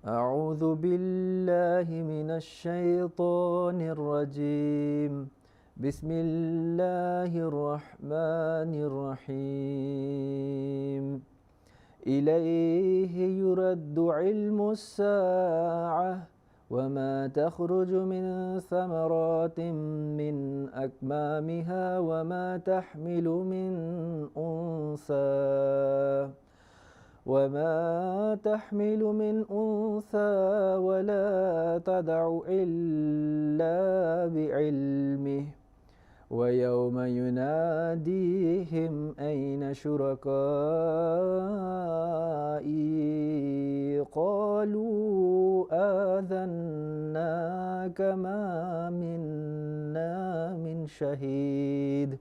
أعوذ بالله من الشيطان الرجيم. بسم الله الرحمن الرحيم. إليه يرد علم الساعة وما تخرج من ثمرات من أكمامها وما تحمل من أنثى ولا تدع إلا بعلمه ويوم يناديهم أين شركائي قالوا آذناك ما منا من شهيد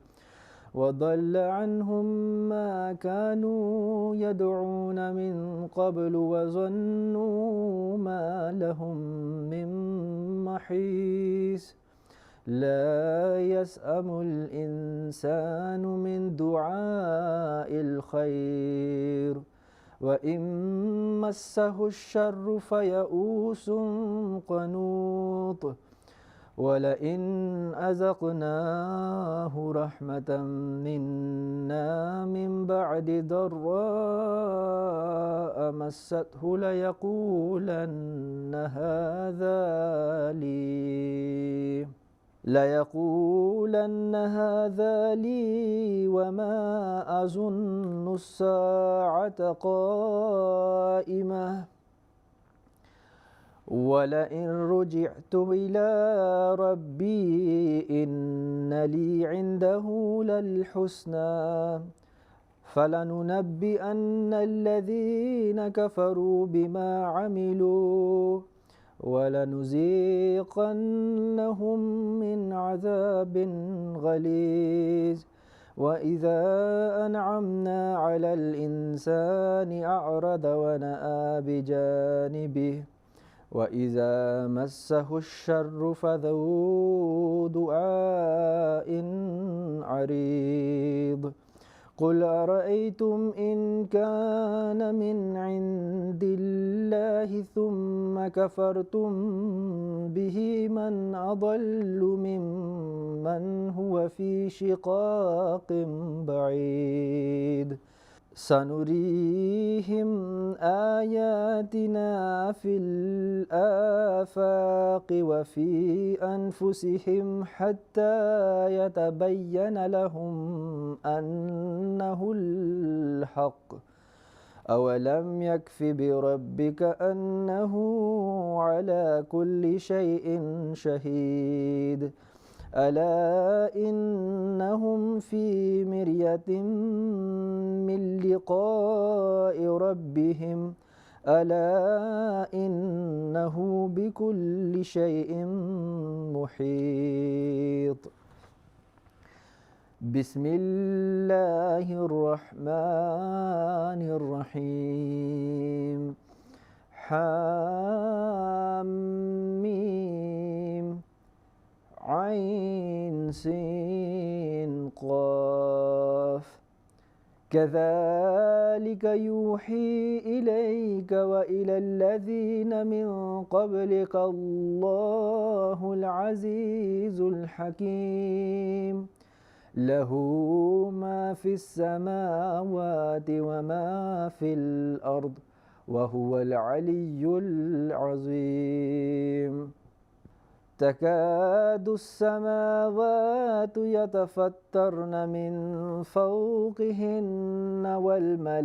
وضل عنهم ما كانوا يدعون من قبل وظنوا ما لهم من محيص لا يسأم الإنسان من دعاء الخير وإن مسه الشر فيئوس قنوط ولئن أذقناه رحمة منا من بعد ضراء مسته ليقولن هذا لي وما أظن الساعة قائمة ولئن رجعت إلى ربي إن لي عنده للحسنى فلننبئن الذين كفروا بما عملوا ولنذيقنهم من عذاب غليظ وإذا أنعمنا على الإنسان أعرض ونأى بجانبه وإذا مسه الشر فذو دعاء عريض قل أرأيتم إن كان من عند الله ثم كفرتم به من أضل ممن هو في شقاق بعيد سنريهم آياتنا في الآفاق وفي أنفسهم حتى يتبين لهم أنه الحق أولم يكف بربك أنه على كل شيء شهيد ألا إنهم في مرية من لقاء ربهم ألا إنه بكل شيء محيط بسم الله الرحمن الرحيم حميم عين سين قاف كذلك يوحي إليك وإلى الذين من قبلك الله العزيز الحكيم له ما في السماوات وما في الأرض وهو العلي العظيم تكاد السماوات يتفطرن من فوقهن والملائكة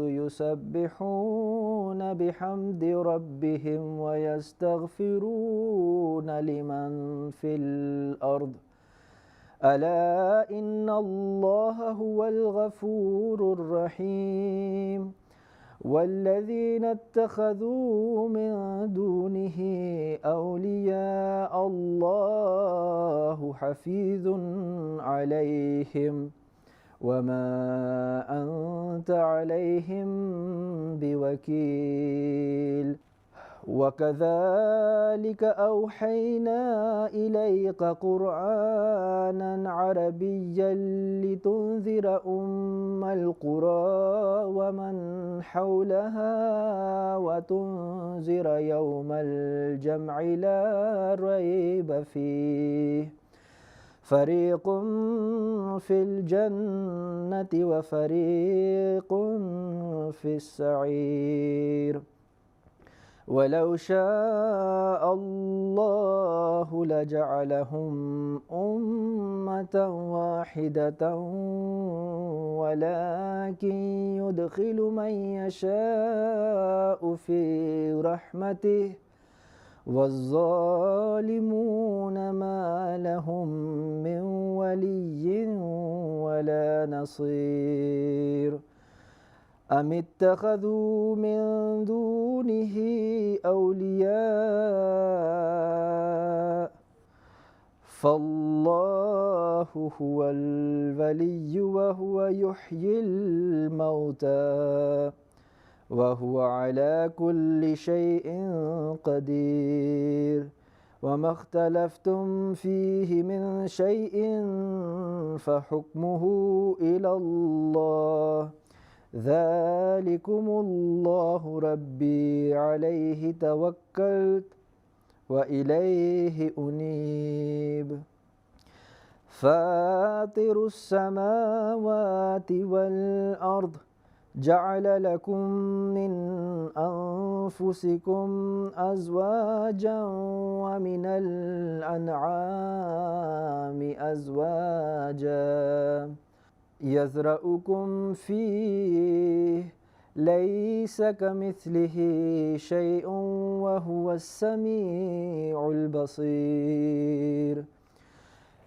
يسبحون بحمد ربهم ويستغفرون لمن في الأرض ألا إن الله هو الغفور الرحيم والذين اتخذوا من دونه أولياء الله حفيظ عليهم وما أنت عليهم بوكيل وكذلك أوحينا إليك قرآنا عربيا لتنذر أم القرى ومن حولها وتنذر يوم الجمع لا ريب فيه فريق في الجنة وفريق في السعير ولو شاء الله لجعلهم أمة واحدة ولكن يدخل من يشاء في رحمته والظالمون ما لهم من ولي ولا نصير أم اتخذوا من دونه أولياء فالله هو الولي وهو يحيي الموتى وهو على كل شيء قدير وما اختلفتم فيه من شيء فحكمه إلى الله ذلكم الله ربي عليه توكلت وإليه أنيب فاطر السماوات والأرض جعل لكم من أنفسكم أزواجا ومن الأنعام أزواجا يذرأكم فيه ليس كمثله شيء وهو السميع البصير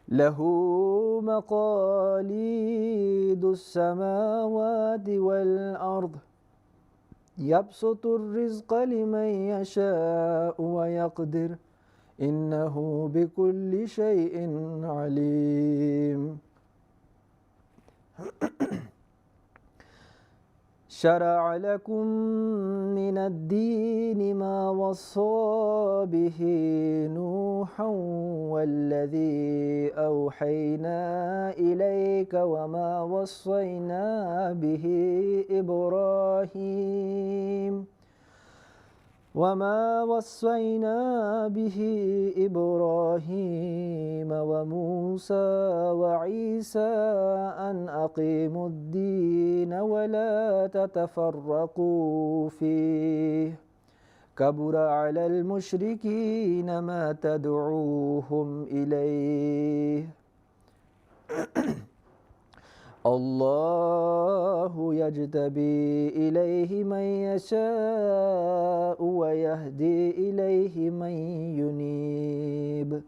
له مقاليد السماوات والأرض يبسط الرزق لمن يشاء ويقدر إنه بكل شيء عليم شرع لكم من الدين ما وصى به نوحا والذي أوحينا إليك وما وصينا به إبراهيم وموسى وعيسى أن أقيموا الدين ولا تتفرقوا فيه كبر على المشركين ما تدعوهم إليه الله يجتبي إليه من يشاء ويهدي إليه من ينيب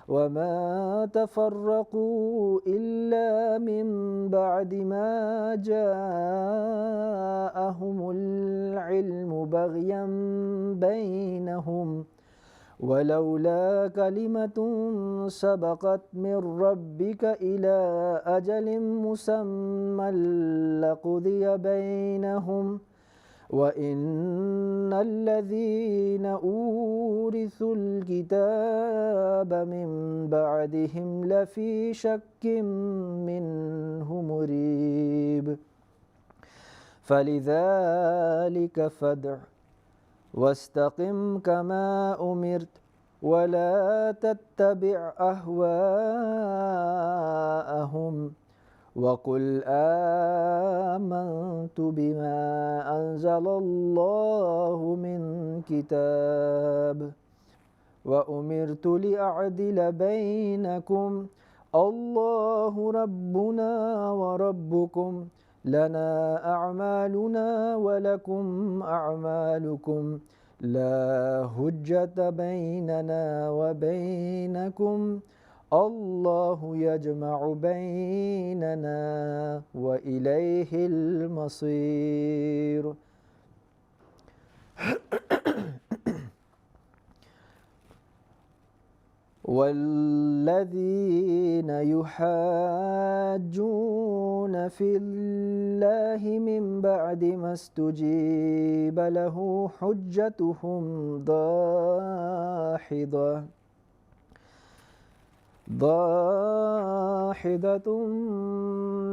وما تفرقوا إلا من بعد ما جاءهم العلم بغيا بينهم ولولا كلمة سبقت من ربك إلى أجل مسمى لقضي بينهم وإن الذين أورثوا الكتاب من بعدهم لفي شك منه مريب فلذلك فادع واستقم كما أمرت ولا تتبع أهواءهم وقل آمنت بما أنزل الله من كتاب وأمرت لأعدل بينكم الله ربنا وربكم لنا أعمالنا ولكم أعمالكم لا حجة بيننا وبينكم الله يجمع بيننا وإليه المصير والذين يحاجون في الله من بعد ما استجيب له حجتهم ضاحضة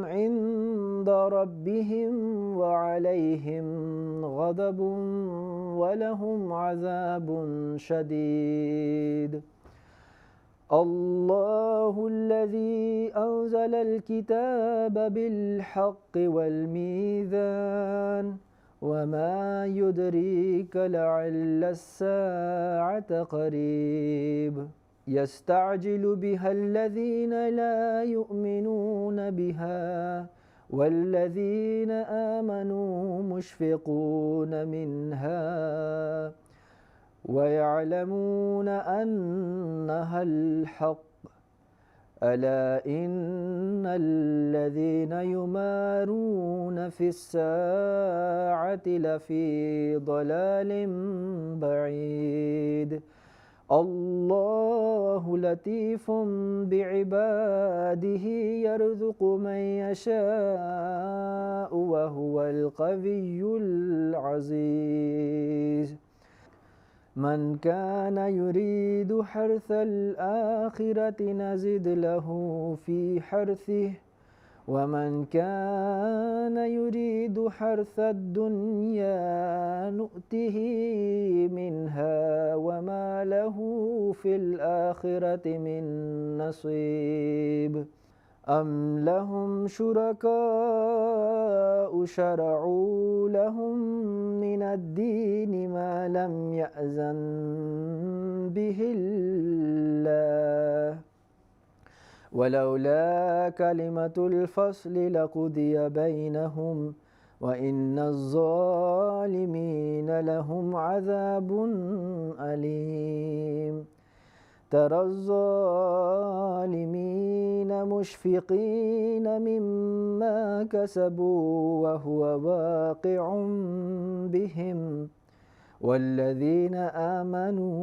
عند ربهم وعليهم غضب ولهم عذاب شديد. الله الذي أنزل الكتاب بالحق والميزان وما يدريك لعل الساعة قريب يستعجل بها الذين لا يؤمنون بها والذين آمنوا مشفقون منها ويعلمون أنها الحق. ألا إن الذين يمارون في الساعة لفي ضلال بعيد. الله لطيف بعباده يرزق من يشاء وهو القوي العزيز. من كان يريد حرث الآخرة نزد له في حرثه ومن كان يريد حرث الدنيا نؤته منها وما له في الآخرة من نصيب. أم لهم شركاء شرعوا لهم من الدين ما لم يأذن به الله ولولا كلمة الفصل لقضي بينهم وإن الظالمين لهم عذاب أليم. ترى الظالمين مشفقين مما كسبوا وهو واقع بهم والذين آمنوا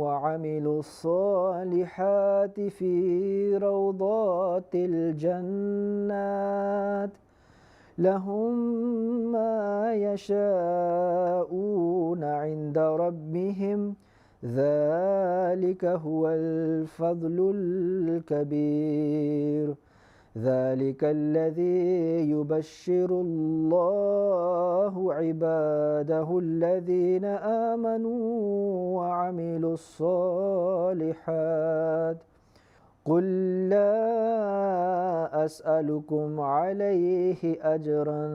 وعملوا الصالحات في روضات الجنات لهم ما يشاءون عند ربهم ذلك هو الفضل الكبير. ذلك الذي يبشر الله عباده الذين آمنوا وعملوا الصالحات. قل لا أسألكم عليه أجرا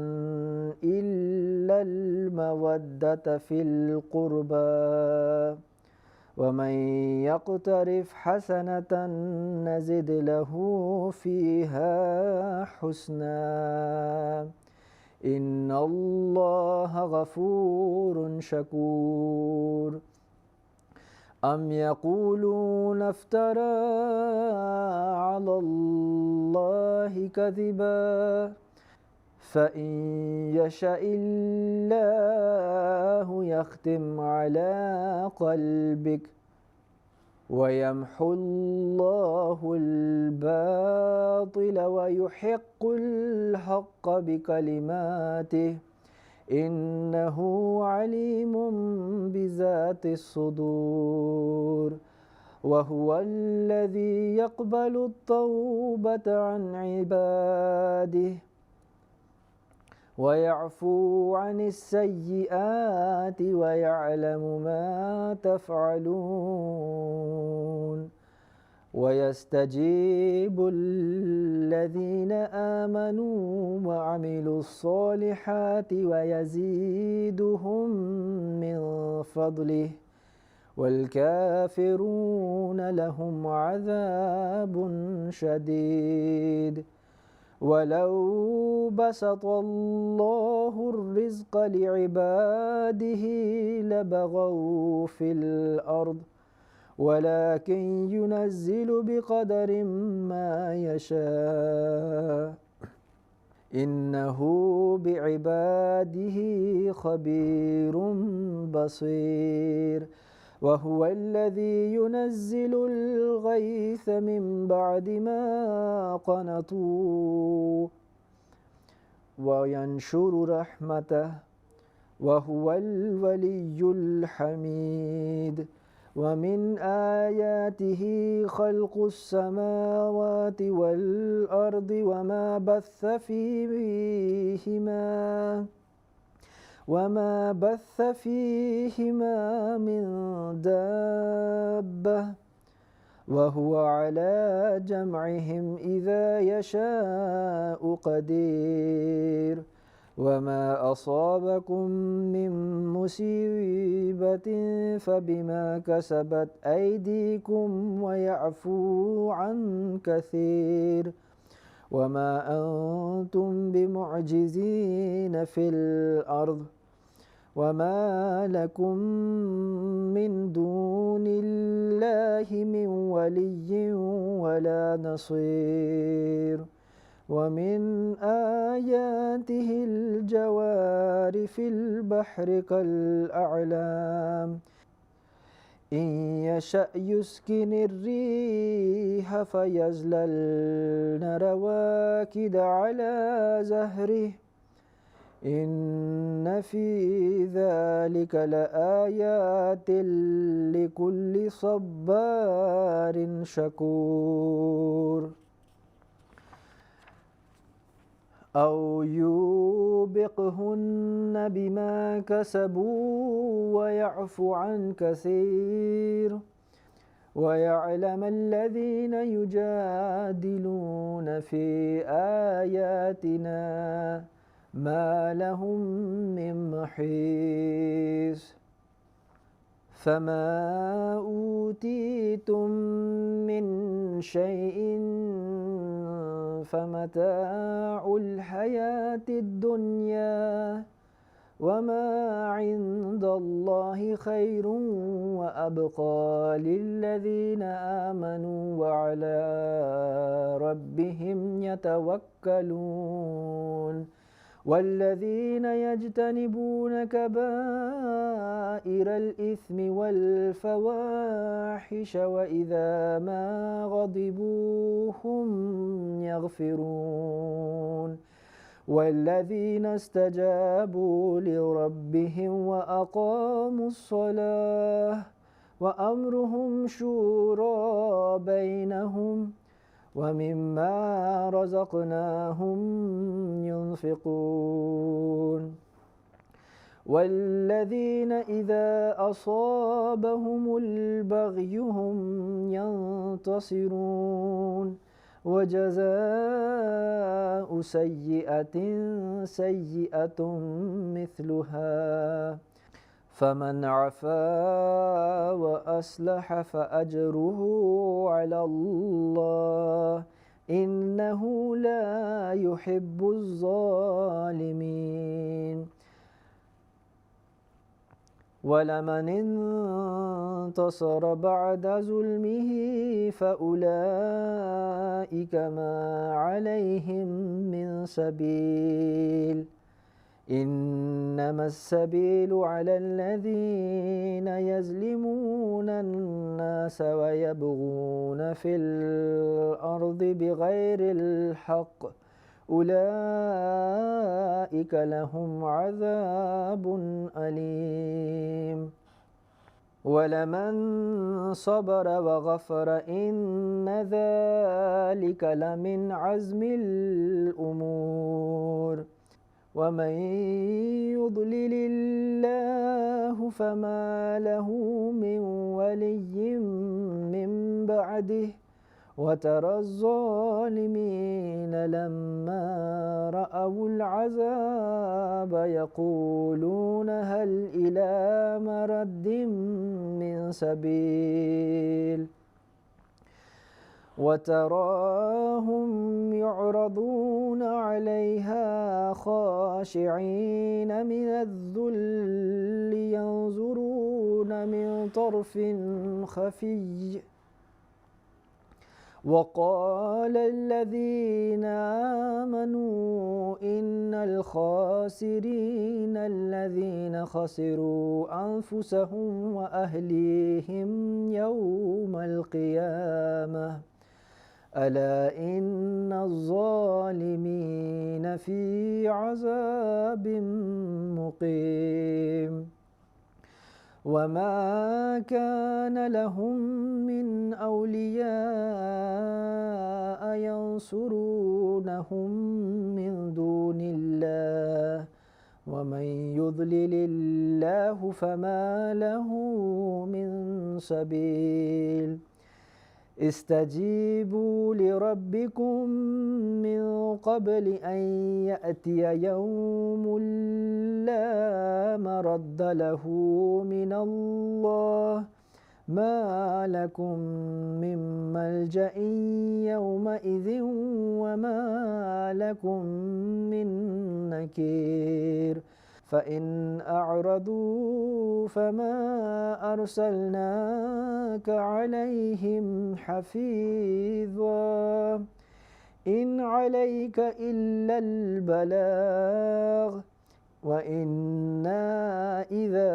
إلا المودة في القربى ومن يقترف حسنة نزد له فيها حسنا إن الله غفور شكور. أم يقولون افترى على الله كذبا فإن يشاء الله يختم على قلبك ويمحو الله الباطل ويحق الحق بكلماته إنه عليم بذات الصدور. وهو الذي يقبل التوبة عن عباده ويعفو عن السيئات ويعلم ما تفعلون ويستجيب الذين آمنوا وعملوا الصالحات ويزيدهم من فضله والكافرون لهم عذاب شديد. ولو بسط الله الرزق لعباده لبغوا في الأرض ولكن ينزل بقدر ما يشاء إنه بعباده خبير بصير. وهو الذي ينزل الغيث من بعد ما قنطوا وينشر رحمته وهو الولي الحميد ومن آياته خلق السماوات والأرض وما بث فيهما من دابة وهو على جمعهم إذا يشاء قدير وما أصابكم من مصيبة فبما كسبت أيديكم ويعفو عن كثير وما أنتم بمعجزين في الأرض وما لكم من دون الله من ولي ولا نصير ومن آياته الجوار في البحر كالأعلام إن يشأ يسكن الريح فيظللن رواكد على زهره إن في ذلك لآيات لكل صبار شكور أو يوبقهن بما كسبوا ويعفو عن كثير ويعلم الذين يجادلون في آياتنا ما لهم من محيص فما أوتيتم من شيء فمتاع الحياة الدنيا وما عند الله خير وأبقى للذين آمنوا وعلى ربهم يتوكلون والذين يجتنبون كبائر الإثم والفواحش وإذا ما غضبوا هم يغفرون والذين استجابوا لربهم وأقاموا الصلاة وأمرهم شورى بينهم ومما رزقناهم ينفقون والذين إذا أصابهم البغي هم ينتصرون وجزاء سيئة سيئة مثلها فمن عفا وأصلح فأجره على الله إنه لا يحب الظالمين ولمن انتصر بعد ظلمه فأولئك ما عليهم من سبيل إنما السبيل على الذين يظلمون الناس ويبغون في الأرض بغير الحق أولئك لهم عذاب أليم ولمن صبر وغفر إن ذلك لمن عزم الأمور ومن يضلل الله فما له من ولي من بعده وترى الظالمين لما رأوا العذاب يقولون هل إلى مرد من سبيل وتراهم يعرضون عليها خاشعين من الذل ينظرون من طرف خفي وقال الذين آمنوا إن الخاسرين الذين خسروا أنفسهم وأهليهم يوم القيامة ألا إن الظالمين في عذاب مقيم وما كان لهم من أولياء ينصرونهم من دون الله ومن يضلل الله فما له من سبيل استجيبوا لربكم من قبل أن يأتي يوم لا مرد له من الله ما لكم من ملجأ يومئذ وما لكم من نكير فإن أعرضوا فما أرسلناك عليهم حفيظا إن عليك إلا البلاغ وإنا إذا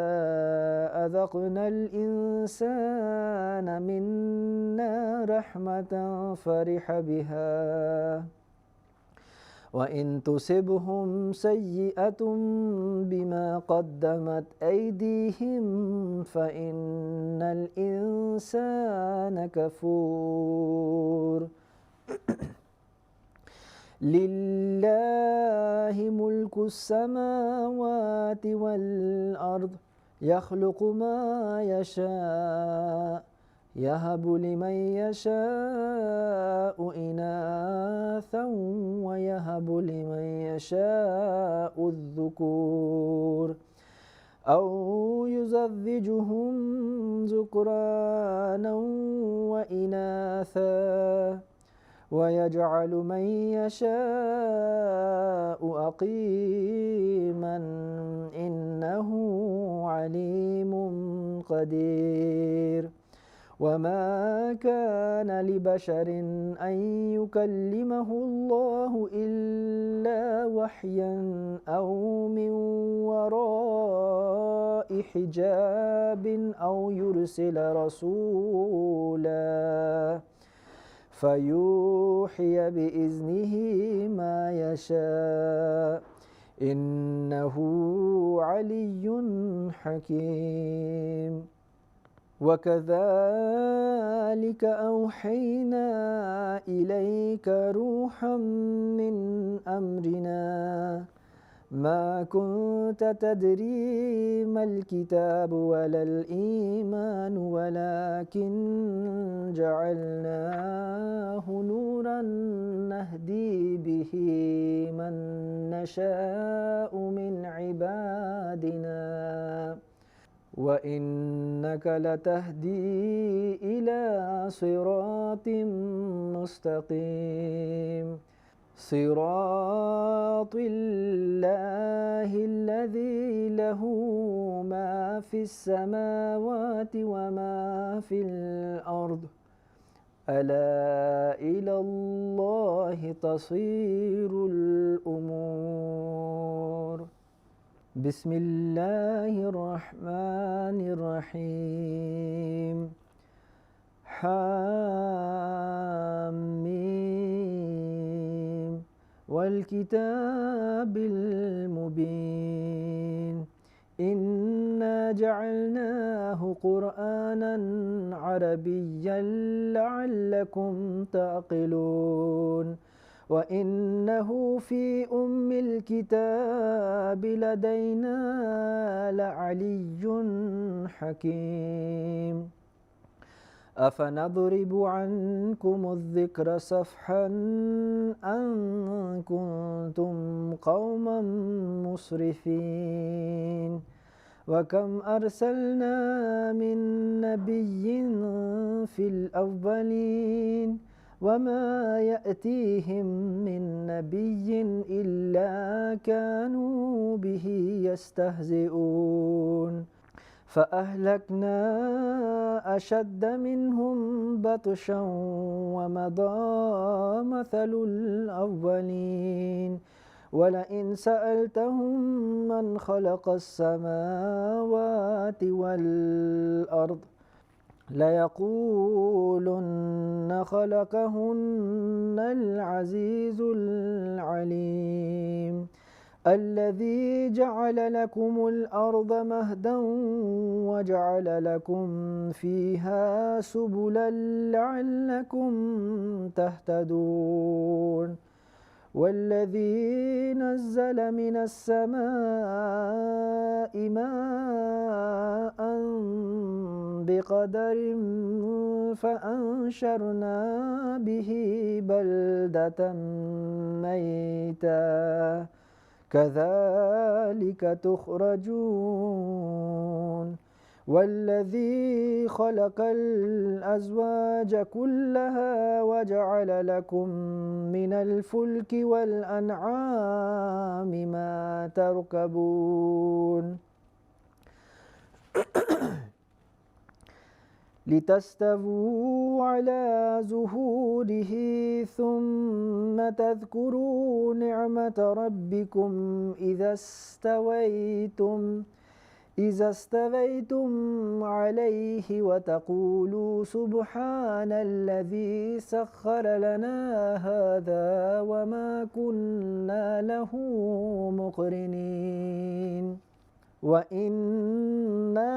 أذقنا الإنسان منا رحمة فرح بها وإن تصبهم سيئة بما قدمت أيديهم فإن الإنسان كفور لله ملك السماوات والأرض يخلق ما يشاء يهب لمن يشاء إناثا ويهب لمن يشاء الذكور أو يزوجهم ذكرانا وإناثا ويجعل من يشاء أقيما إنه عليم قدير وما كان لبشر أن يكلمه الله إلا وحيا أو من وراء حجاب أو يرسل رسولا فيوحي بإذنه ما يشاء إنه علي حكيم وكذلك أوحينا إليك روحا من أمرنا ما كنت تدري ما الكتاب ولا الإيمان ولكن جعلناه نورا نهدي به من نشاء من عبادنا وإنك لتهدي إلى صراط مستقيم صراط الله الذي له ما في السماوات وما في الأرض ألا إلى الله تصير الأمور بسم الله الرحمن الرحيم حاميم والكتاب المبين إنا جعلناه قرآنا عربيا لعلكم تعقلون وإنه في أم الكتاب لدينا لعلي حكيم أفنضرب عنكم الذكر صفحا أن كنتم قوما مسرفين وكم أرسلنا من نبي في الأولين وما يأتيهم من نبي إلا كانوا به يستهزئون فأهلكنا أشد منهم بطشا ومضى مثل الأولين ولئن سألتهم من خلق السماوات والأرض ليقولن خلقهن العزيز العليم الذي جعل لكم الأرض مهدا وجعل لكم فيها سبلا لعلكم تهتدون والذي نزل من السماء ماء بقدر فأنشرنا به بلدة ميتا كذلك تخرجون والذي خلق الأزواج كلها وجعل لكم من الفلك والأنعام ما تركبون لتستووا على ظهوره ثم تذكروا نعمة ربكم إذا استويتم عليه وتقولوا سبحان الذي سخر لنا هذا وما كنا له مقرنين وإنا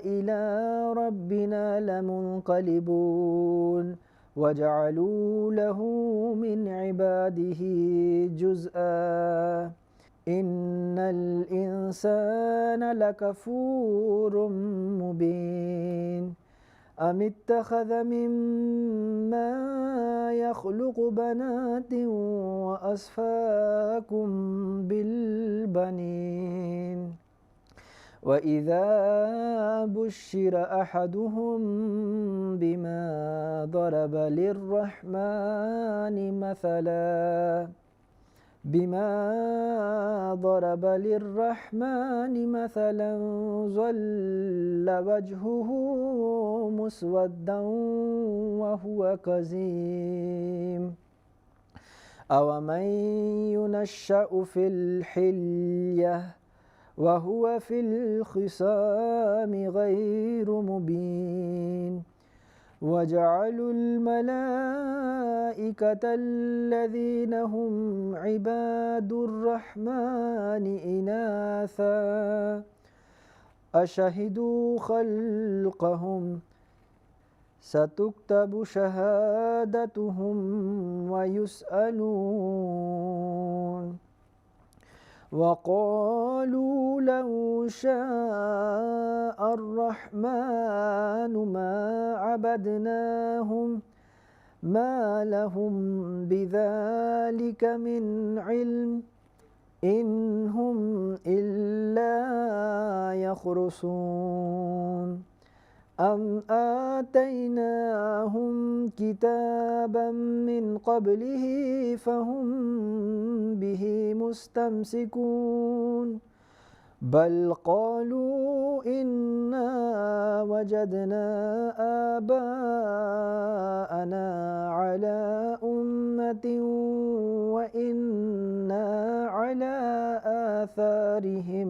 إلى ربنا لمنقلبون وجعلوا له من عباده جزءا إن الإنسان لكفور مبين أم اتخذ مما يخلق بنات وأصفاكم بالبنين وإذا بشر أحدهم بما ضرب للرحمن مثلا ظل وجهه مسودا وهو كظيم أومن ينشأ في الحلية وهو في الخصام غير مبين وجعلوا الملائكة الذين هم عباد الرحمن إناثا أشهدوا خلقهم ستكتب شهادتهم ويسألون وقالوا لو شاء الرحمن ما عبدناهم ما لهم بذلك من علم إن هم إلا يخرصون أم آتيناهم كتابا من قبله فهم به مستمسكون بل قالوا إنا وجدنا آباءنا على أمة وإنا على آثارهم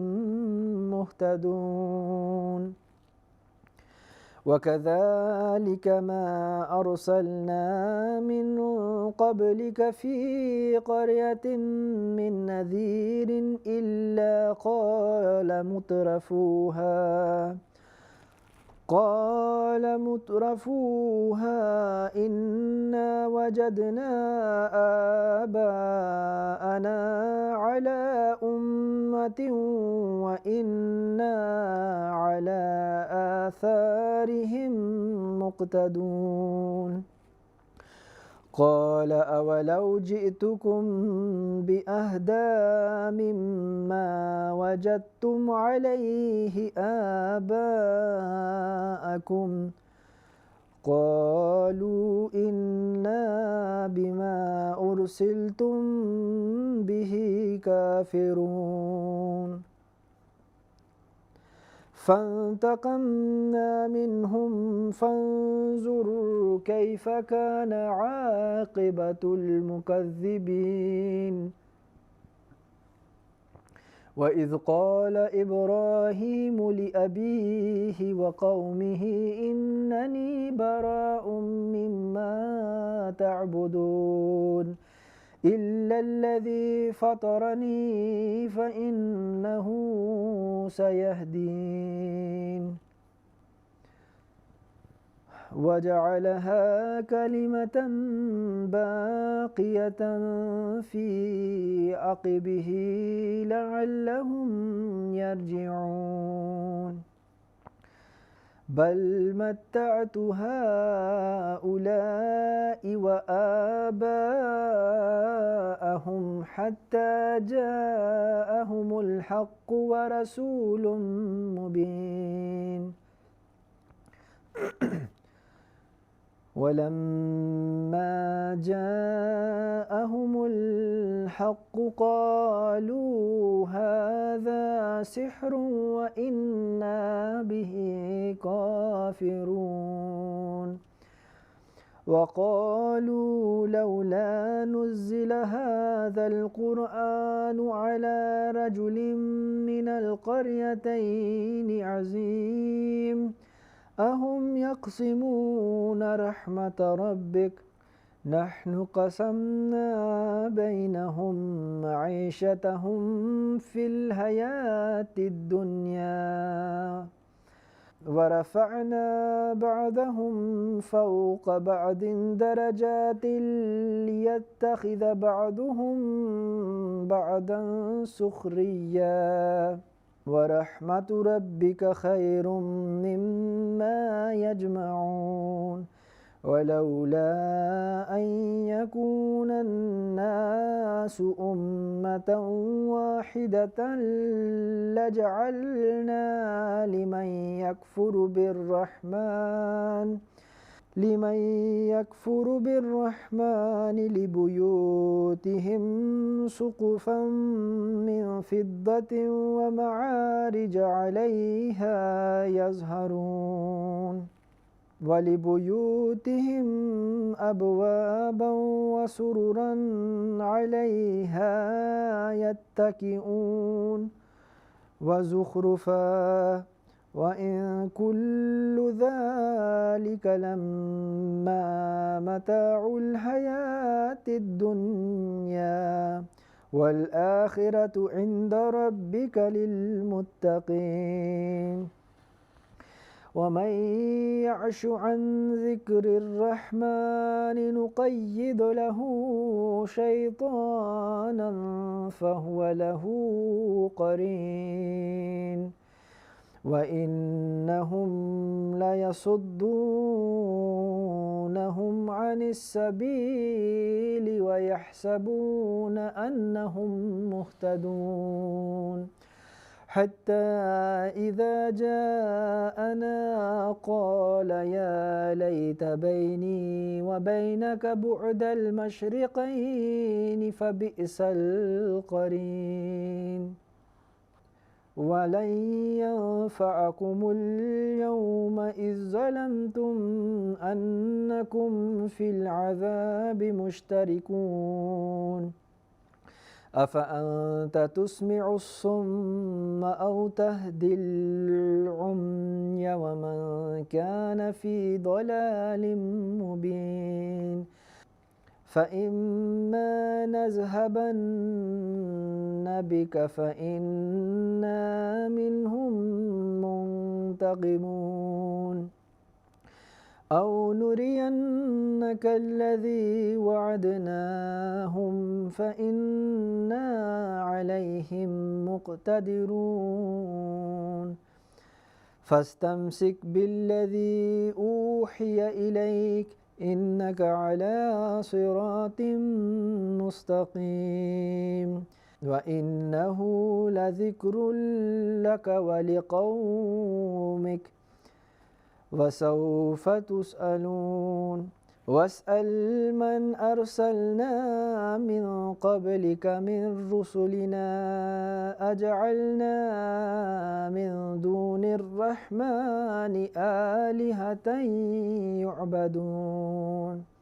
مهتدون وكذلك ما أرسلنا من قبلك في قرية من نذير إلا قال مترفوها إنا وجدنا آباءنا على أمة وإنا على آثارهم مقتدون قال أولو جئتكم بأهدى مما وجدتم عليه آباءكم قالوا إنا بما أرسلتم به كافرون فانتقمنا منهم فانظر كيف كان عاقبة المكذبين. وإذ قال إبراهيم لأبيه وقومه إنني براء مما تعبدون إلا الذي فطرني فإنه سيهدين. وجعلها كلمة باقية في عقبه لعلهم يرجعون. بل متعت هؤلاء وآباءهم حتى جاءهم الحق ورسول مبين. ولما جاءهم الحق قالوا هذا سحر وإنا به كافرون. وقالوا لولا نزل هذا القرآن على رجل من القريتين عظيم أهم يقسمون رحمة ربك نحن قسمنا بينهم معيشتهم في الحياة الدنيا ورفعنا بعضهم فوق بعض درجات ليتخذ بعضهم بعضا سخريا ورحمة ربك خير مما يجمعون. ولولا أن يكون الناس أمة واحدة لجعلنا لمن يكفر بالرحمن لبيوتهم سقفا من فضة ومعارج عليها يظهرون ولبيوتهم أبوابا وسررا عليها يتكئون وزخرفا وإن كل ذلك لما متاع الحياة الدنيا والآخرة عند ربك للمتقين. ومن يعش عن ذكر الرحمن نقيض له شيطانا فهو له قرين وإنهم ليصدونهم عن السبيل ويحسبون أنهم مهتدون حتى إذا جاءنا قال يا ليت بيني وبينك بعد المشرقين فبئس القرين. ولن ينفعكم اليوم إذ ظلمتم أنكم في العذاب مشتركون أفأنت تسمع الصم أو تهدي العمي ومن كان في ضلال مبين. فإما نذهبن بك فإنا منهم منتقمون أو نرينك الذي وعدناهم فإنا عليهم مقتدرون. فاستمسك بالذي أوحي إليك إنك على صراط مستقيم وإنه لذكر لك ولقومك وسوف تسألون. واسأل من أرسلنا من قبلك من رسلنا أجعلنا من دون الرحمن آلهة يعبدون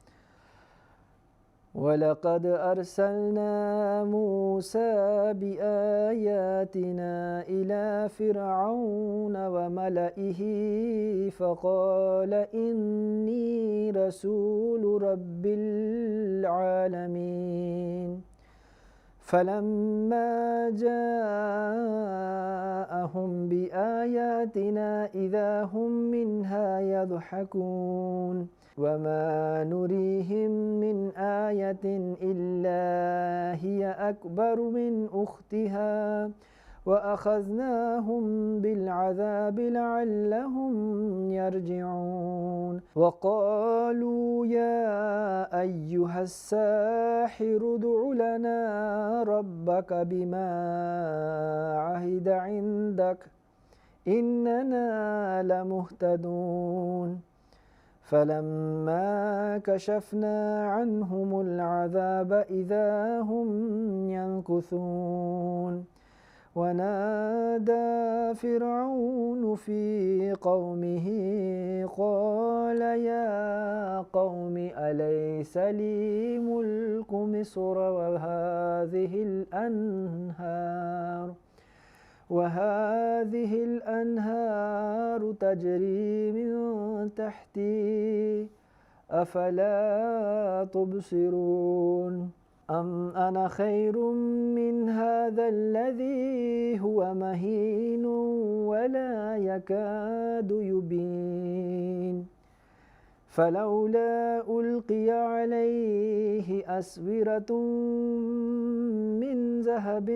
ولقد أرسلنا موسى بآياتنا إلى فرعون وملئه فقال إني رسول رب العالمين فلما جاءهم بآياتنا إذا هم منها يضحكون وما نريهم من آية إلا هي أكبر من أختها وأخذناهم بالعذاب لعلهم يرجعون وقالوا يا أيها الساحر ادع لنا ربك بما عهد عندك إننا لمهتدون فلما كشفنا عنهم العذاب إذا هم ينكثون ونادى فرعون في قومه قال يا قوم أليس لي ملك مصر وهذه الأنهار تجري من تحتي أفلا تبصرون أم أنا خير من هذا الذي هو مهين ولا يكاد يبين فلولا ألقي عليه أسورة من ذهب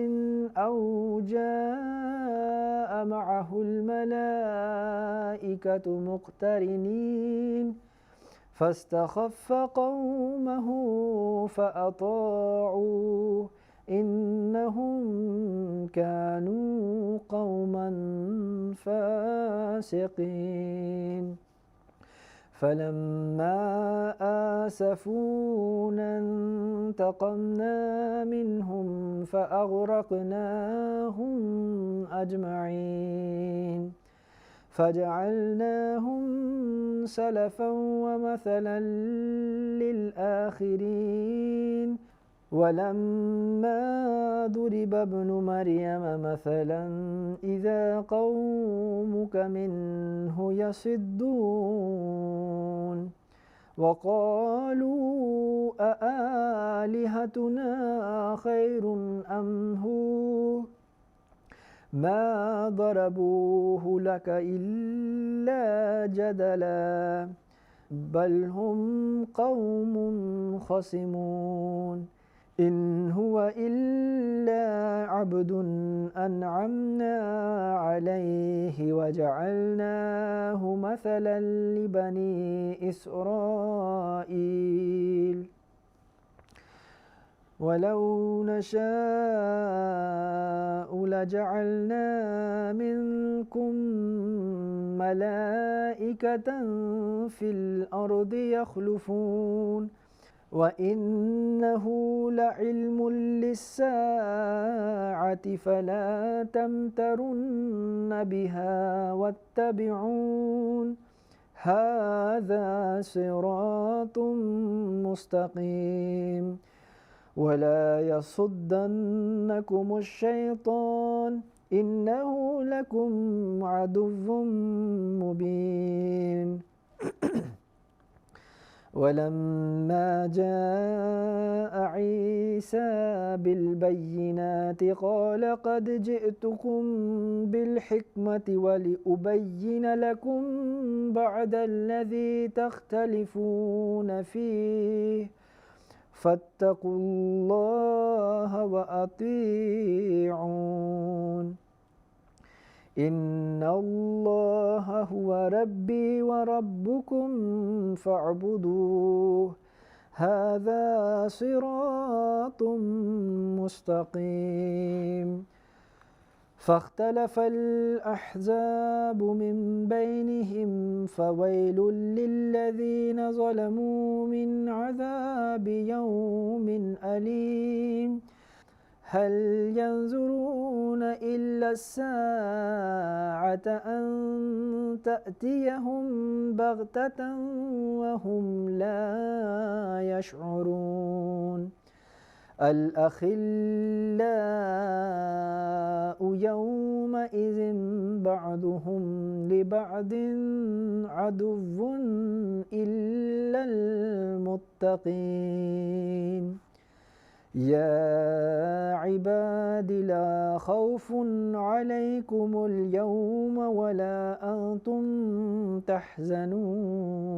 أو جاء معه الملائكة مقترنين فاستخف قومه فأطاعوه إنهم كانوا قوما فاسقين فلما آسفونا انتقمنا منهم فأغرقناهم أجمعين فجعلناهم سلفا ومثلا للآخرين ولما ضرب ابن مريم مثلا إذا قومك منه يصدون وقالوا أآلهتنا خير أم هو ما ضربوه لك إلا جدلا بل هم قوم خصمون إن هو إلا عبد أنعمنا عليه وجعلناه مثلا لبني إسرائيل ولو نشاء لجعلنا منكم ملائكة في الأرض يخلفون وإنه لعلم للساعة فلا تمترن بها واتبعون هذا صراط مستقيم ولا يصدنكم الشيطان إنه لكم عدو مبين ولما جاء عيسى بالبينات قال قد جئتكم بالحكمة ولأبين لكم بعد الذي تختلفون فيه فاتقوا الله وأطيعون إن الله هو ربي وربكم فاعبدوه هذا صراط مستقيم فاختلف الأحزاب من بينهم فويل للذين ظلموا من عذاب يوم أليم هل ينظرون إلا الساعة أن تأتيهم بغتة وهم لا يشعرون الأخلاء يومئذ بعضهم لبعض عدو إلا المتقين يا عباد لا خوف عليكم اليوم ولا أنتم تحزنون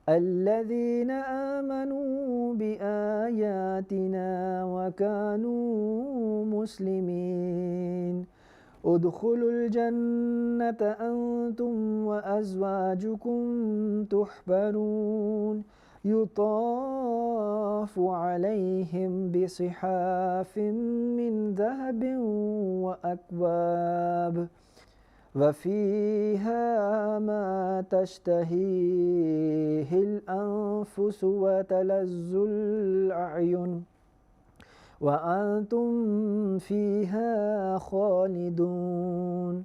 الذين آمنوا بآياتنا وكانوا مسلمين ادخلوا الجنة أنتم وأزواجكم تحبرون يطاف عليهم بصحاف من ذهب وأكواب وفيها ما تشتهيه الأنفس وتلذ الأعين وأنتم فيها خالدون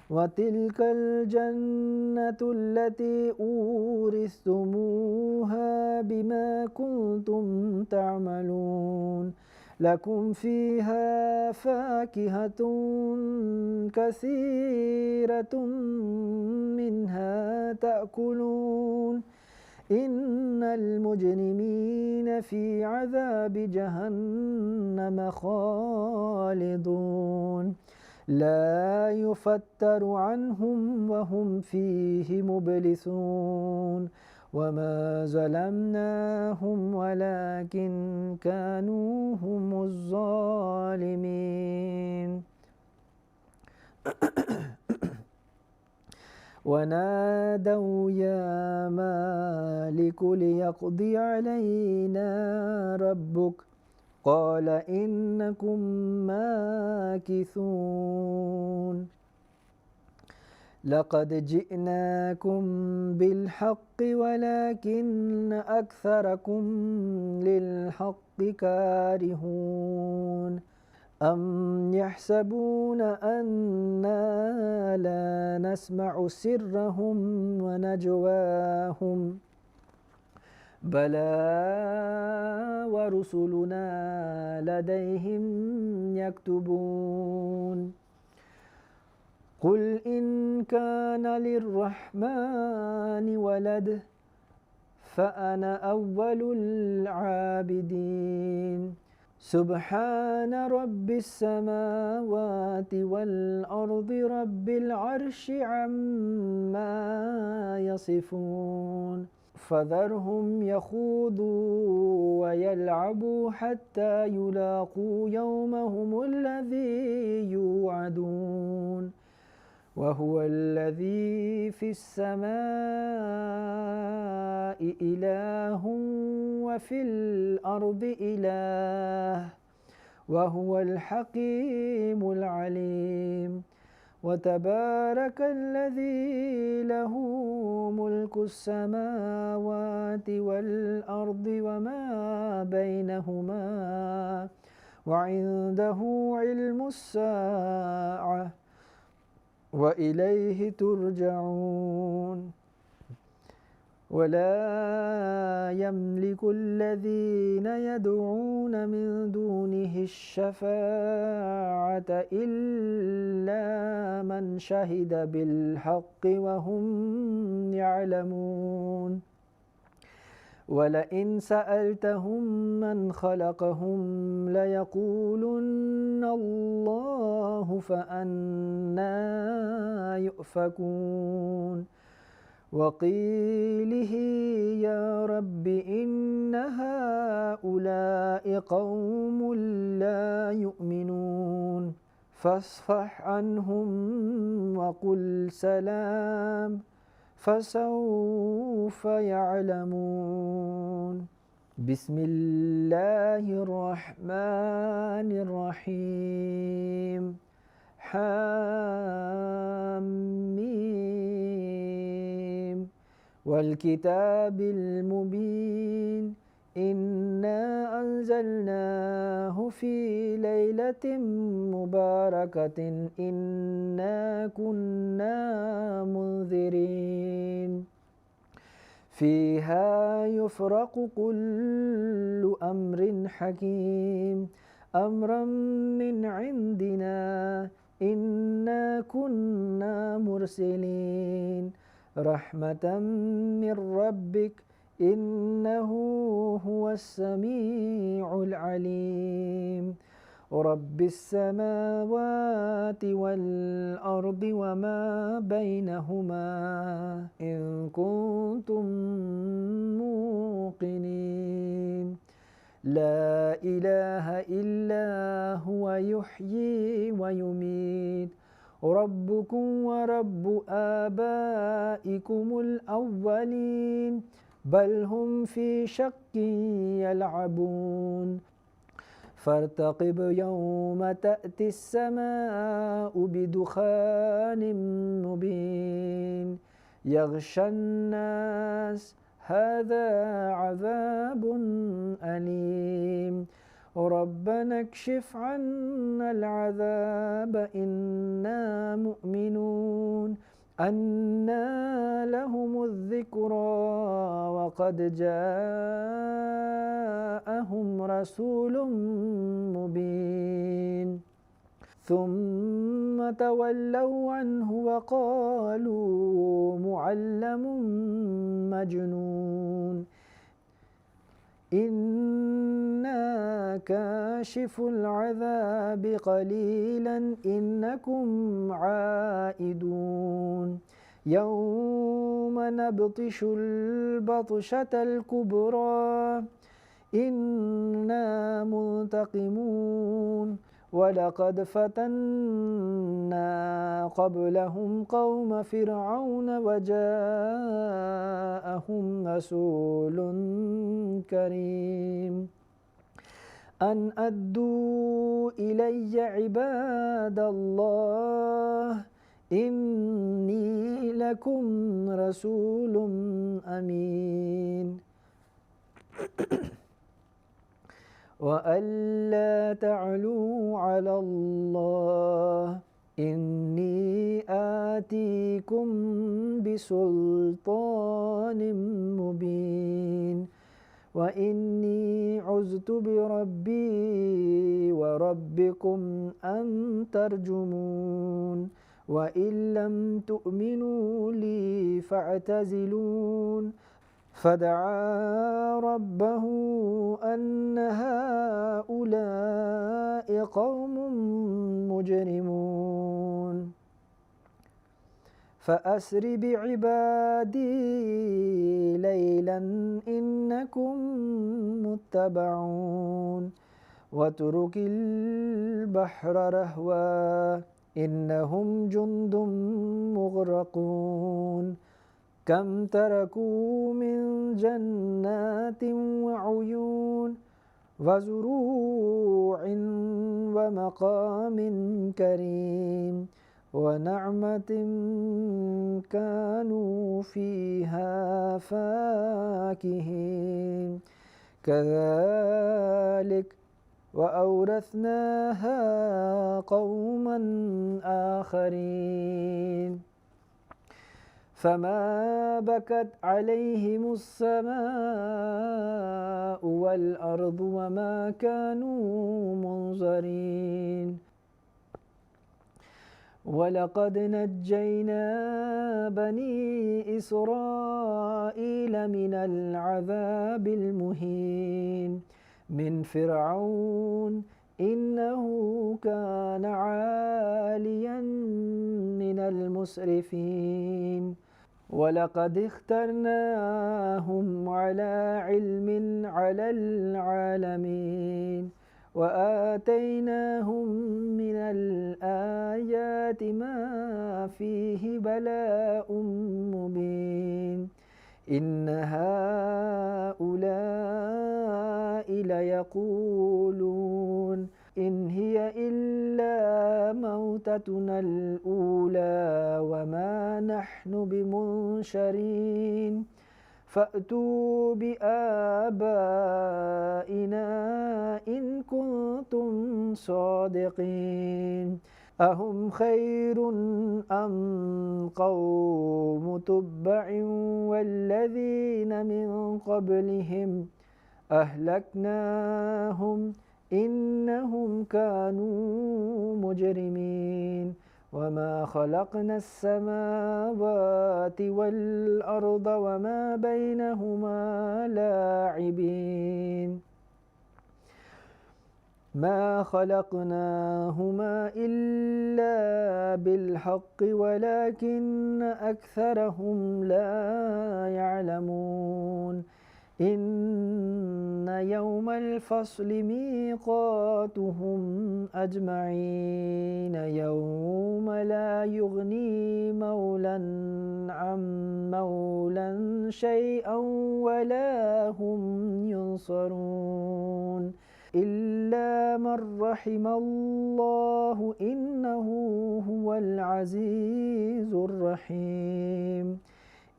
وتلك الجنة التي أورثتموها بما كنتم تعملون لكم فيها فاكهة كثيرة منها تأكلون إن المجرمين في عذاب جهنم خالدون لا يفتر عنهم وهم فيه مبلسون وما ظلمناهم ولكن كانوا هم الظالمين ونادوا يا مالك ليقضي علينا ربك قال إنكم ماكثون لقد جئناكم بالحق ولكن أكثركم للحق كارهون أم يحسبون أنا لا نسمع سرهم ونجواهم بلى ورسلنا لديهم يكتبون قل إن كان للرحمن ولد فأنا أول العابدين سبحان رب السماوات والأرض رب العرش عما يصفون فذرهم يخوضوا ويلعبوا حتى يلاقوا يومهم الذي يوعدون وهو الذي في السماء إله وفي الأرض إله وهو الحكيم العليم وتبارك الذي له ملك السماوات والأرض وما بينهما وعنده علم الساعة وإليه ترجعون ولا يملك الذين يدعون من دونه الشفاعة إلا من شهد بالحق وهم يعلمون ولئن سألتهم من خلقهم ليقولن الله فأنى يؤفكون وقيله يا رب إن هؤلاء قوم لا يؤمنون فاصفح عنهم وقل سلام فسوف يعلمون بسم الله الرحمن الرحيم حاميم والكتاب المبين إنا أنزلناه في ليلة مباركة إنا كنا منذرين فيها يفرق كل أمر حكيم أمرا من عندنا إنا كنا مرسلين رحمة من ربك إنه هو السميع العليم رب السماوات والأرض وما بينهما إن كنتم موقنين لا إله إلا هو يحيي ويميت ربكم ورب آبائكم الأولين بل هم في شك يلعبون فارتقب يوم تأتي السماء بدخان مبين يغشى الناس هذا عذاب أليم ربنا اكشف عنا العذاب إنا مؤمنون أنى لهم الذكرى وقد جاءهم رسول مبين ثم تولوا عنه وقالوا معلم مجنون إنا كاشف العذاب قليلا إنكم عائدون يوم نبطش البطشة الكبرى إنا منتقمون ولقد فتنا قبلهم قوم فرعون وجاءهم رسول كريم أن أدوا إلي عباد الله إني لكم رسول أمين وألا تعلوا على الله إني آتيكم بسلطان مبين وإني عذت بربي وربكم أن ترجمون وإن لم تؤمنوا لي فاعتزلون فدعا ربه أن هؤلاء قوم مجرمون فأسر بعبادي ليلا إنكم متبعون واترك البحر رهوا إنهم جند مغرقون كم تركوا من جنات وعيون وزروع ومقام كريم ونعمة كانوا فيها فاكهين كذلك وأورثناها قوما آخرين فما بكت عليهم السماء والأرض وما كانوا منظرين ولقد نجينا بني إسرائيل من العذاب المهين من فرعون إنه كان عاليا من المسرفين ولقد اخترناهم على علم على العالمين وآتيناهم من الآيات ما فيه بلاء مبين إن هؤلاء ليقولون إن هي إلا موتتنا الأولى وما نحن بمنشرين فأتوا بآبائنا إن كنتم صادقين أهم خير أم قوم تبع والذين من قبلهم أهلكناهم إنهم كانوا مجرمين وما خلقنا السماوات والأرض وما بينهما لاعبين ما خلقناهما إلا بالحق ولكن أكثرهم لا يعلمون إن يوم الفصل ميقاتهم أجمعين يوم لا يغني مولى عن مولى شيئا ولا هم ينصرون إلا من رحم الله إنه هو العزيز الرحيم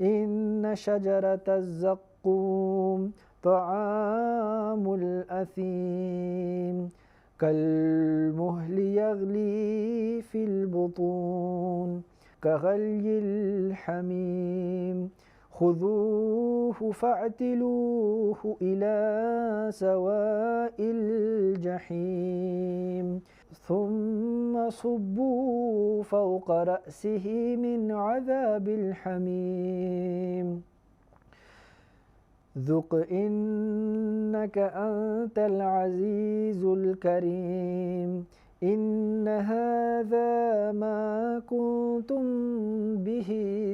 إن شجرة الزقوم طعام الأثيم كالمهل يغلي في البطون كغلي الحميم خذوه فاعتلوه إلى سواء الجحيم ثم صبوا فوق رأسه من عذاب الحميم ذق إنك أنت العزيز الكريم إن هذا ما كنتم به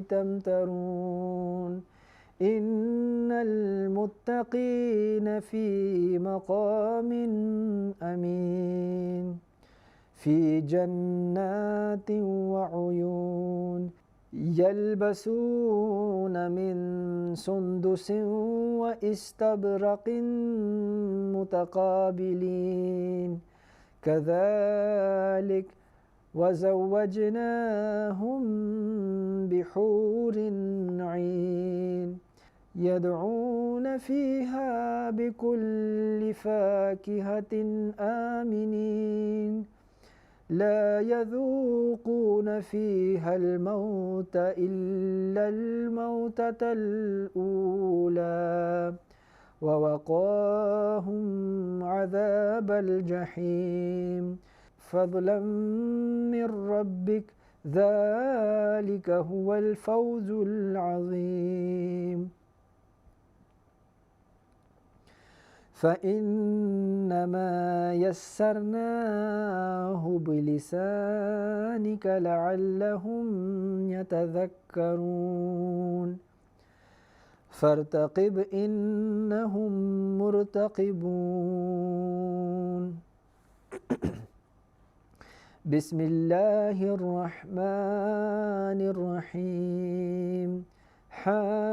تمترون إن المتقين في مقام أمين في جنات وعيون يلبسون من سندس وإستبرق متقابلين كذلك وزوجناهم بحور عين يدعون فيها بكل فاكهة آمنين لا يذوقون فيها الموت إلا الموتة الأولى ووقاهم عذاب الجحيم فضلا من ربك ذلك هو الفوز العظيم فإنما يسرناه بلسانك لعلهم يتذكرون فارتقب إنهم مرتقبون بسم الله الرحمن الرحيم حاميم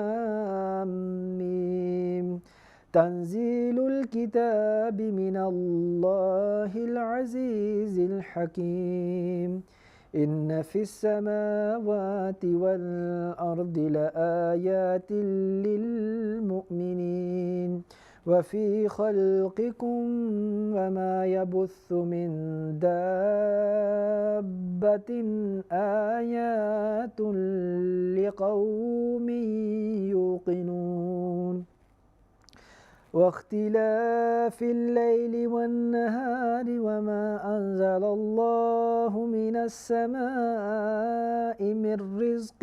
تنزيل الكتاب من الله العزيز الحكيم إن في السماوات والأرض لآيات للمؤمنين وفي خلقكم وما يبث من دابة آيات لقوم يوقنون واختلاف الليل والنهار وما أنزل الله من السماء من رزق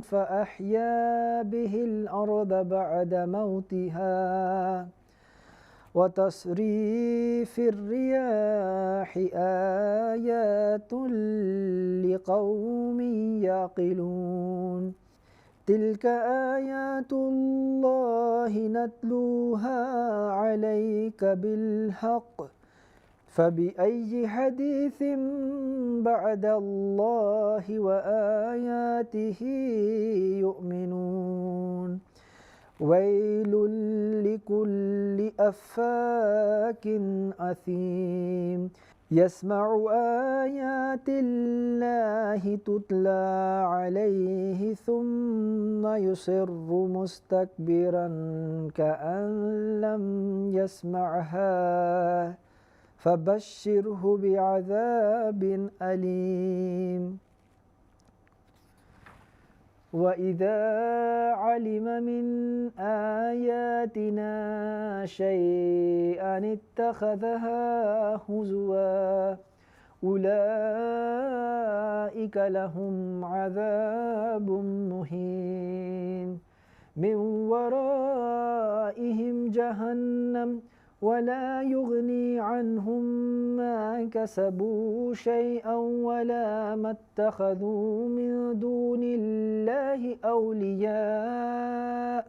فأحيا به الأرض بعد موتها وتصريف الرياح آيات لقوم يعقلون تلك آيات الله نتلوها عليك بالحق فبأي حديث بعد الله وآياته يؤمنون ويل لكل أفاك أثيم يسمع آيات الله تتلى عليه ثم يصر مستكبرا كأن لم يسمعها فبشره بعذاب أليم وإذا علم من آياتنا شيئا اتخذها هزوا أولئك لهم عذاب مهين من ورائهم جهنم ولا يغني عنهم ما كسبوا شيئا ولا ما اتخذوا من دون الله أولياء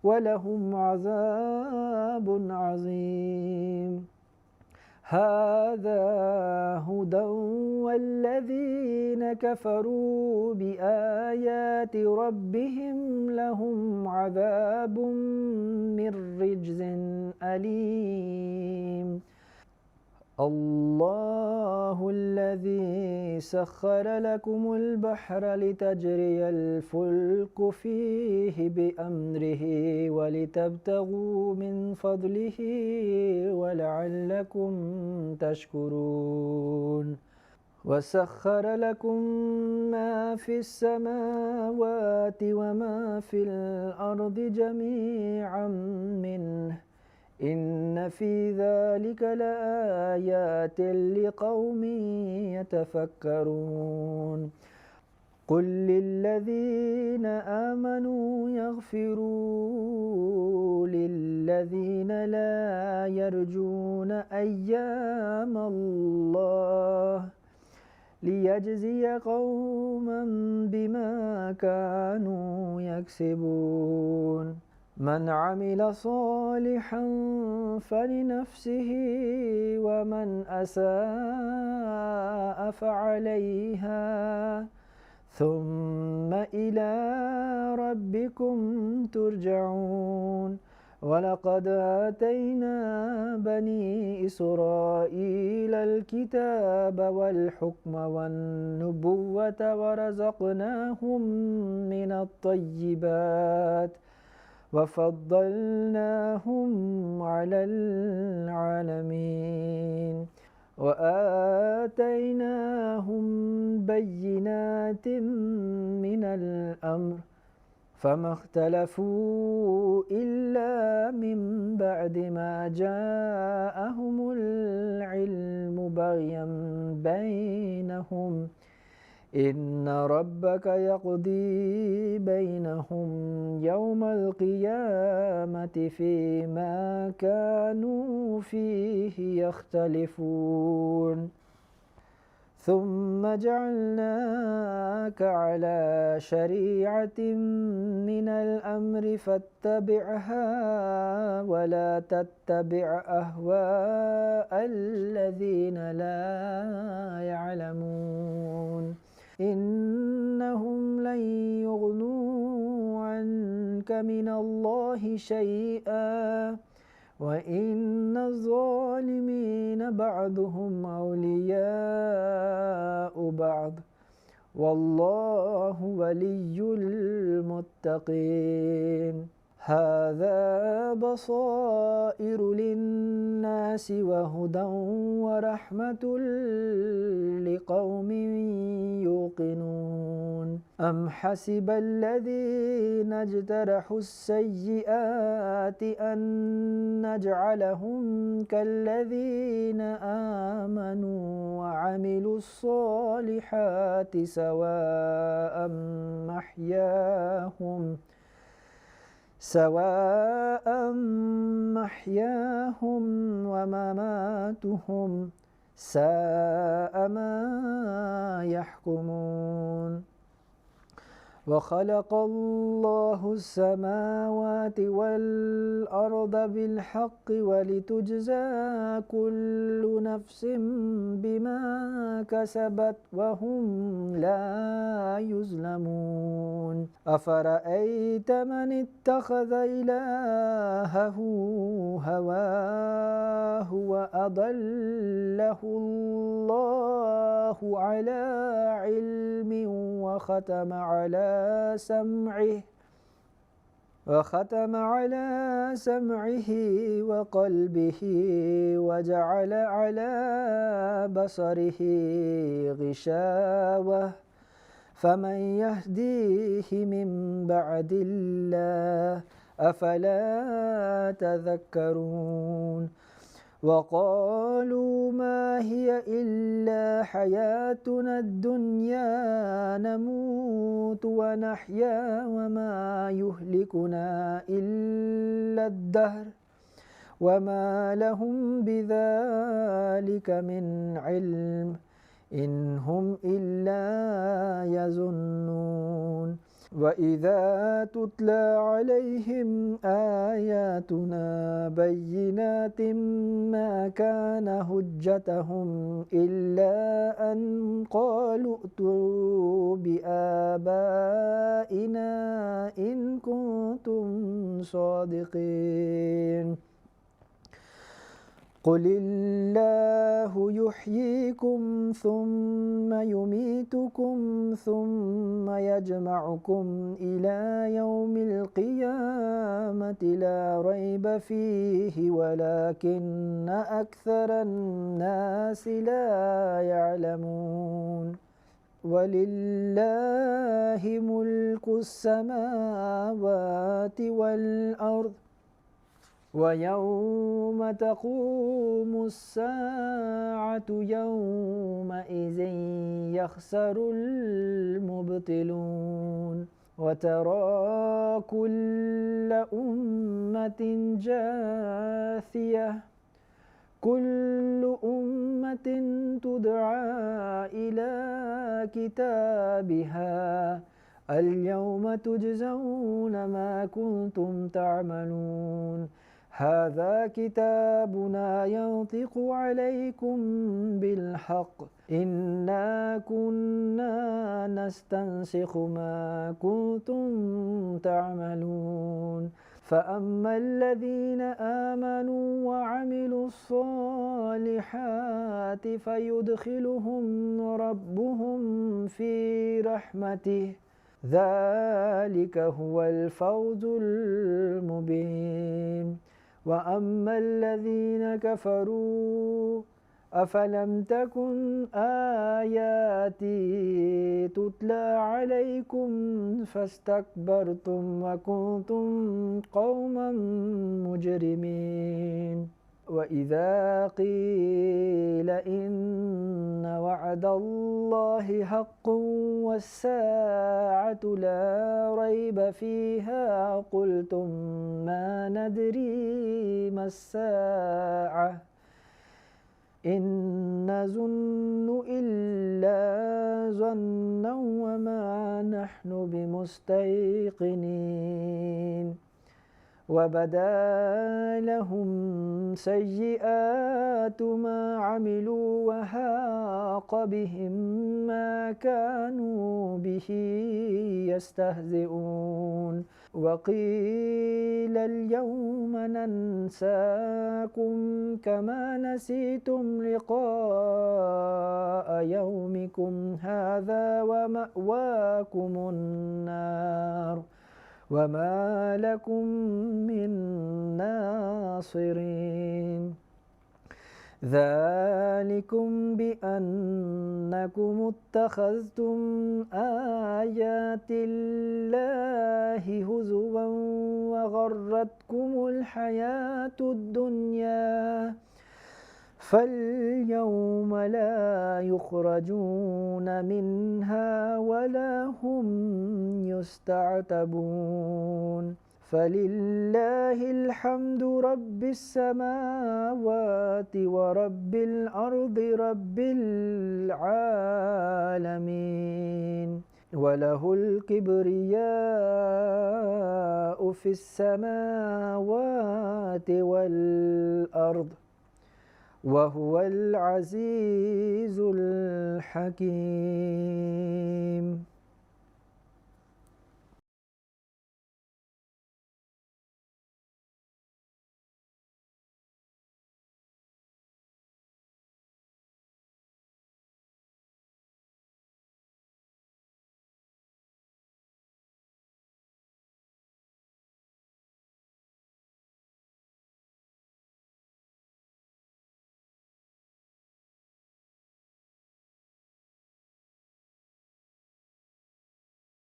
ولهم عذاب عظيم هذا هدى والذين كفروا بآيات ربهم لهم عذاب من رجز أليم الله الذي سخر لكم البحر لتجري الفلك فيه بأمره ولتبتغوا من فضله ولعلكم تشكرون وسخر لكم ما في السماوات وما في الأرض جميعا منه إن في ذلك لآيات لقوم يتفكرون قل للذين آمنوا يغفروا للذين لا يرجون أيام الله ليجزي قوما بما كانوا يكسبون من عمل صالحا فلنفسه ومن أساء فعليها ثم إلى ربكم ترجعون ولقد آتينا بني إسرائيل الكتاب والحكم والنبوة ورزقناهم من الطيبات وفضلناهم على العالمين وآتيناهم بينات من الأمر فما اختلفوا إلا من بعد ما جاءهم العلم بغيا بينهم إن ربك يقضي بينهم يوم القيامة فيما كانوا فيه يختلفون ثم جعلناك على شريعة من الأمر فاتبعها ولا تتبع أهواء الذين لا يعلمون إنهم لن يغنوا عنك من الله شيئا وإن الظالمين بعضهم أولياء بعض والله ولي المتقين هذا بصائر للناس وهدى ورحمة لقوم يوقنون أم حسب الذين اجترحوا السيئات أن نجعلهم كالذين آمنوا وعملوا الصالحات سواء محياهم ومماتهم ساء ما يحكمون وخلق الله السماوات والأرض بالحق ولتجزى كل نفس بما كسبت وهم لا يظلمون أفرأيت من اتخذ إلهه هواه وأضله الله على علم وختم على سمعه وقلبه وجعل على بصره غشاوة فمن يهديه من بعد الله أفلا تذكرون وقالوا ما هي إلا حياتنا الدنيا نموت ونحيا وما يهلكنا إلا الدهر وما لهم بذلك من علم إن هم إلا يظنون وإذا تتلى عليهم آياتنا بينات ما كان حجتهم إلا أن قالوا ائتوا بآبائنا إن كنتم صادقين قل الله يحييكم ثم يميتكم ثم يجمعكم إلى يوم القيامة لا ريب فيه ولكن أكثر الناس لا يعلمون ولله ملك السماوات والأرض ويوم تقوم الساعة يومئذ يخسر المبطلون وترى كل أمة جاثية كل أمة تدعى إلى كتابها اليوم تجزون ما كنتم تعملون هذا كتابنا ينطق عليكم بالحق إنا كنا نستنسخ ما كنتم تعملون فأما الذين آمنوا وعملوا الصالحات فيدخلهم ربهم في رحمته ذلك هو الفوز المبين وأما الذين كفروا أفلم تكن آياتي تتلى عليكم فاستكبرتم وكنتم قوما مجرمين وإذا قيل إن وعد الله حق والساعة لا ريب فيها قلتم ما ندري ما الساعة إن نظن إلا ظنا وما نحن بمستيقنين وبدا لهم سيئات ما عملوا وحاق بهم ما كانوا به يستهزئون وقيل اليوم ننساكم كما نسيتم لقاء يومكم هذا ومأواكم النار وما لكم من ناصرين ذلكم بأنكم اتخذتم آيات الله هزوا وغرتكم الحياة الدنيا فاليوم لا يخرجون منها ولا هم يستعتبون فلله الحمد رب السماوات ورب الأرض رب العالمين وله الكبرياء في السماوات والأرض وهو العزيز الحكيم.